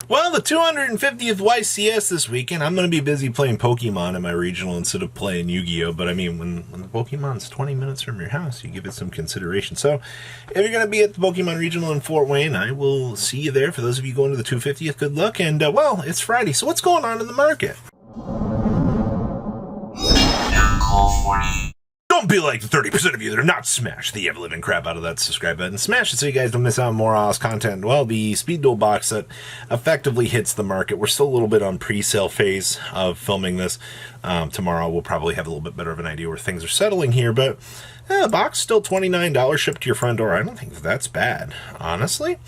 Well, the 250th YCS this weekend, I'm going to be busy playing Pokemon in my regional instead of playing Yu-Gi-Oh! But I mean, when the Pokemon's 20 minutes from your house, you give it some consideration. So, if you're going to be at the Pokemon Regional in Fort Wayne, I will see you there. For those of you going to the 250th, good luck. And, well, it's Friday, so what's going on in the market? Don't be like the 30% of you that are not smashed the ever-living crap out of that subscribe button. Smash it so you guys don't miss out on more awesome content. Well, the Speed Duel box set effectively hits the market. We're still a little bit on pre-sale phase of filming this. Tomorrow we'll probably have a little bit better of an idea where things are settling here, but the box still $29 shipped to your front door. I don't think that's bad, honestly.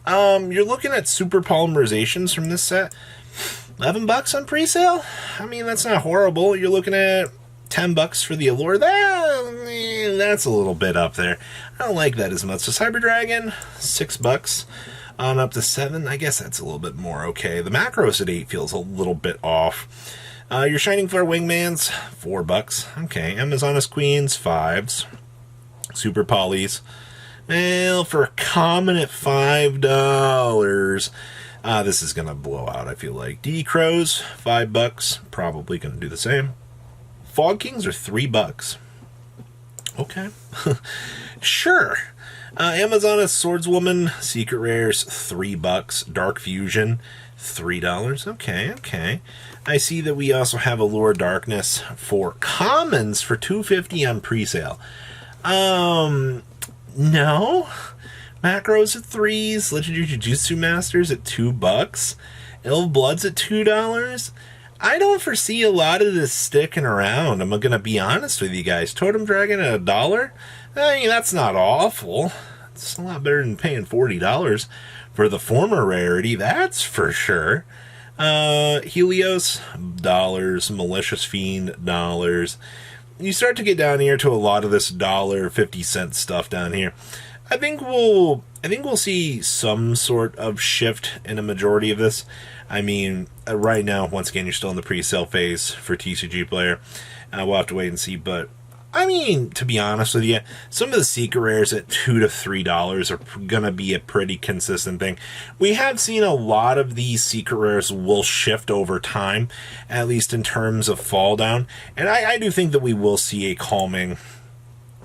You're looking at super polymerizations from this set. $11 on pre-sale? I mean, that's not horrible. You're looking at $10 for the Allure. That's a little bit up there. I don't like that as much. So Cyber Dragon, $6 on up to $7. I guess that's a little bit more okay. The Macros at $8 feels a little bit off. Your Shining Flare Wingmans, $4. Okay. Amazoness Queens, $5. Super Polys. Well, for a common at $5. This is going to blow out, I feel like. DD Crows, $5. Probably going to do the same. Fog Kings are $3. Okay. Sure. Amazoness Swordswoman, Secret Rares, $3. Dark Fusion, $3. Okay. I see that we also have Allure Darkness for commons for $2.50 on pre-sale. No. Macros at $3. Legendary Jujutsu Masters at $2. Elf Bloods at $2. I don't foresee a lot of this sticking around. I'm going to be honest with you guys. Totem Dragon at $1? I mean, that's not awful. It's a lot better than paying $40 for the former rarity, that's for sure. Helios, $. Malicious Fiend, $. You start to get down here to a lot of this $1.50 stuff down here. I think we'll see some sort of shift in a majority of this. I mean, right now, once again, you're still in the pre-sale phase for TCG Player. We'll have to wait and see, but I mean, to be honest with you, some of the secret rares at $2 to $3 are going to be a pretty consistent thing. We have seen a lot of these secret rares will shift over time, at least in terms of fall down, and I do think that we will see a calming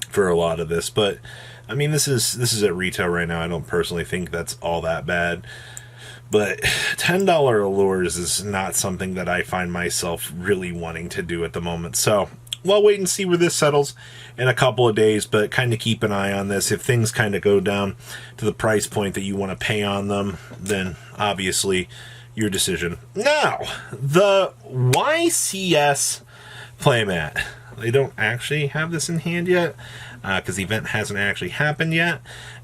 for a lot of this, but I mean, this is at retail right now. I don't personally think that's all that bad. But $10 allures is not something that I find myself really wanting to do at the moment. So we'll wait and see where this settles in a couple of days, but kind of keep an eye on this. If things kind of go down to the price point that you want to pay on them, then obviously your decision. Now, the YCS playmat. They don't actually have this in hand yet, because the event hasn't actually happened yet.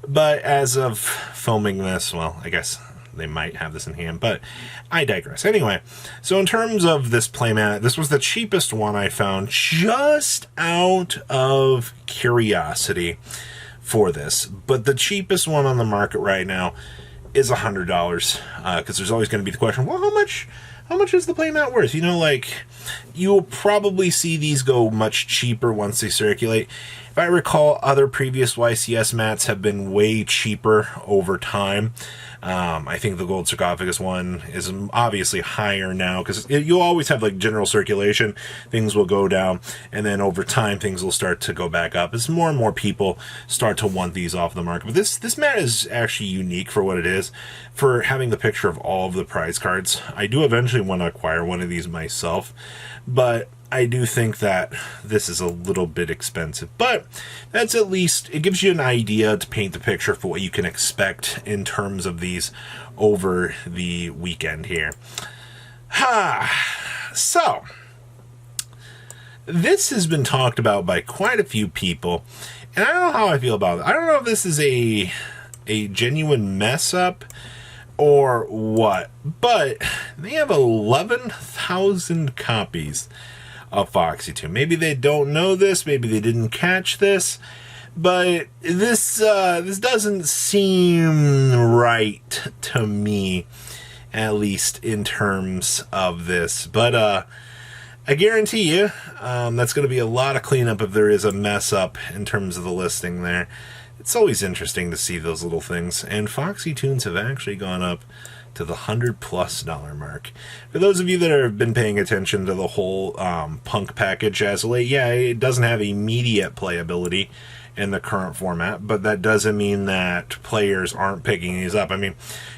But as of filming this, well, I guess they might have this in hand, but I digress. Anyway, so in terms of this playmat, this was the cheapest one I found just out of curiosity for this. But the cheapest one on the market right now is $100, because there's always going to be the question, well, how much is the playmat worth? You know, like, you'll probably see these go much cheaper once they circulate. If I recall, other previous YCS mats have been way cheaper over time. I think the Gold Sarcophagus one is obviously higher now, because you'll always have, like, general circulation. Things will go down, and then over time, things will start to go back up as more and more people start to want these off the market. But this mat is actually unique for what it is, for having the picture of all of the prize cards. I do eventually want to acquire one of these myself, but I do think that this is a little bit expensive, but that's at least, it gives you an idea to paint the picture for what you can expect in terms of these over the weekend here. So, this has been talked about by quite a few people, and I don't know how I feel about it. I don't know if this is a genuine mess up or what, but they have 11,000 copies of Foxy Tune. Maybe they don't know this, maybe they didn't catch this, but this doesn't seem right to me, at least in terms of this. But I guarantee you that's going to be a lot of cleanup if there is a mess up in terms of the listing there. It's always interesting to see those little things, and Foxy Tunes have actually gone up to the $100+ mark. For those of you that have been paying attention to the whole Punk package as of late, yeah, it doesn't have immediate playability in the current format, but that doesn't mean that players aren't picking these up. I mean,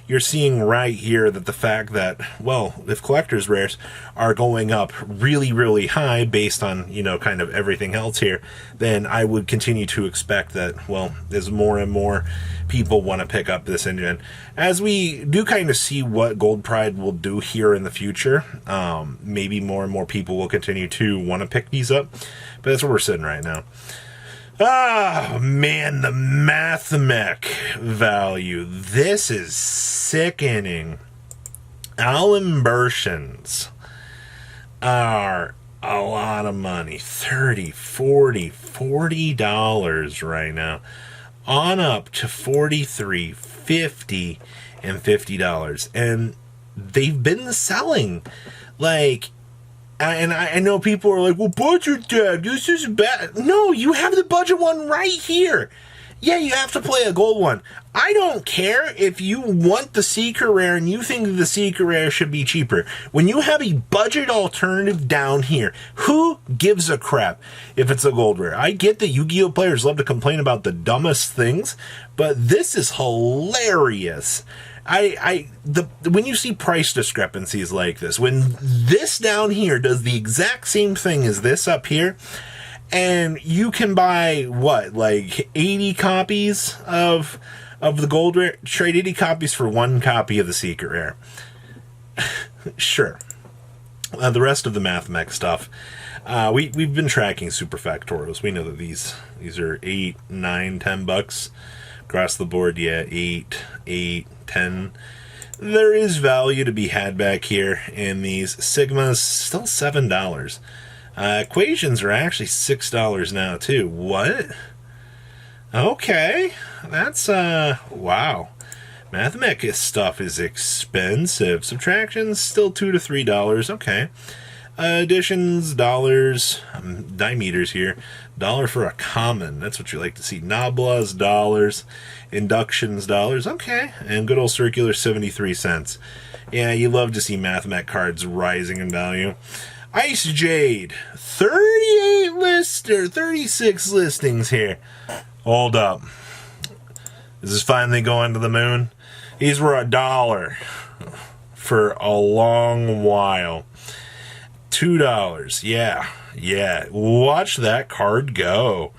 you're seeing right here that the fact that, well, if collector's rares are going up really, really high based on, you know, kind of everything else here, then I would continue to expect that, well, as more and more people want to pick up this engine. As we do kind of see what Gold Pride will do here in the future, maybe more and more people will continue to want to pick these up, but that's where we're sitting right now. Ah, man, the Mathmech value. This is sickening. Alimbertions are a lot of money. $30, $40, $40 right now. On up to $43, $50, and $50. And they've been selling like... And I know people are like, well, budget deck, this is bad. No, you have the budget one right here. Yeah, you have to play a gold one. I don't care if you want the Secret Rare and you think the Secret Rare should be cheaper. When you have a budget alternative down here, who gives a crap if it's a gold rare? I get that Yu-Gi-Oh! Players love to complain about the dumbest things, but this is hilarious. When you see price discrepancies like this, when this down here does the exact same thing as this up here, and you can buy what, like 80 copies of the gold rare, trade 80 copies for one copy of the secret rare. Sure. The rest of the Mathmech stuff, we've been tracking super factorials. We know that these are $8, $9, $10 across the board. Yeah, 8, 10. There is value to be had back here in these. Sigmas still $7. Equations are actually $6 now too. What? Okay, that's wow. Mathemech stuff is expensive. Subtractions still $2 to $3. Okay. Additions, dollars, dimeters here. $1 for a common. That's what you like to see. Nablas, dollars. Inductions, dollars. Okay. And good old circular, 73 cents. Yeah, you love to see Mathemech cards rising in value. Ice Jade, 36 listings here. Hold up. Is this finally going to the moon? These were $1 for a long while. $2. Yeah. Watch that card go.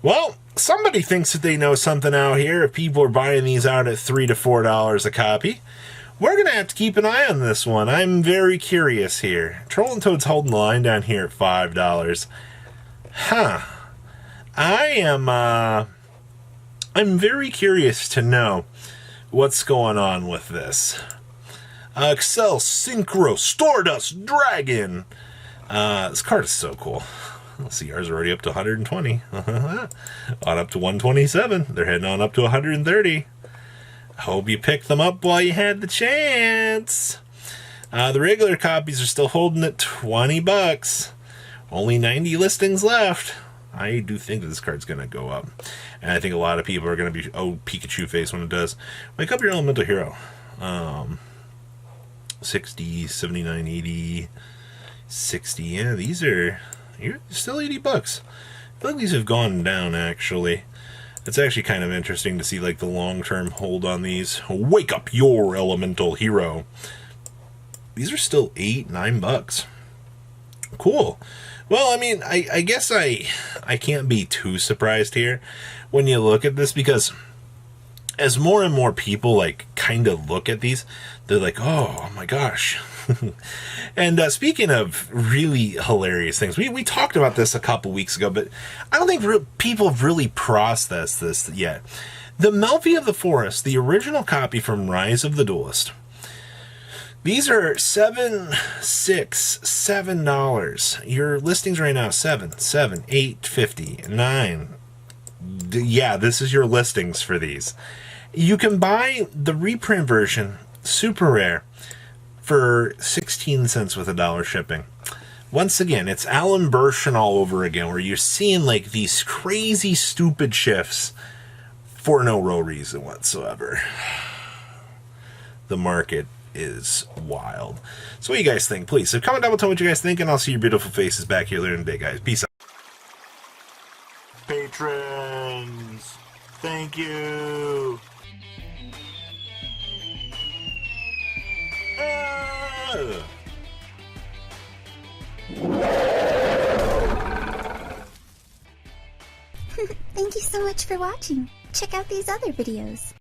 Well, somebody thinks that they know something out here. If people are buying these out at $3 to $4 a copy, we're going to have to keep an eye on this one. I'm very curious here. Troll and Toad's holding the line down here at $5. Huh. I'm very curious to know what's going on with this. Excel Synchro Stardust Dragon. This card is so cool. Let's see, ours are already up to 120. On up to 127. They're heading on up to 130. Hope you picked them up while you had the chance. The regular copies are still holding at $20. Only 90 listings left. I do think that this card's going to go up. And I think a lot of people are going to be, oh, Pikachu face when it does. Wake up your elemental hero. 60, 79, 80, 60. Yeah, these are, you're still $80. I feel like these have gone down, actually. It's actually kind of interesting to see, like, the long-term hold on these. Wake up your elemental hero. These are still $8, $9. Cool. Well, I mean, I guess I can't be too surprised here when you look at this, because as more and more people, like, kind of look at these, they're like, oh my gosh. And speaking of really hilarious things, we talked about this a couple weeks ago, but I don't think people have really processed this yet. The Melfi of the Forest, the original copy from Rise of the Duelist, these are $7. Your listings right now, $7, $8, $50, $9. Yeah, this is your listings for these. You can buy the reprint version, super rare, for 16 cents with $1 shipping. Once again, it's Alan Bershin all over again, where you're seeing like these crazy, stupid shifts for no real reason whatsoever. the market is wild. So what do you guys think? Please, so comment down below, tell me what you guys think, and I'll see your beautiful faces back here later in the day, guys. Peace out. Patrons, thank you. Thank you so much for watching. Check out these other videos.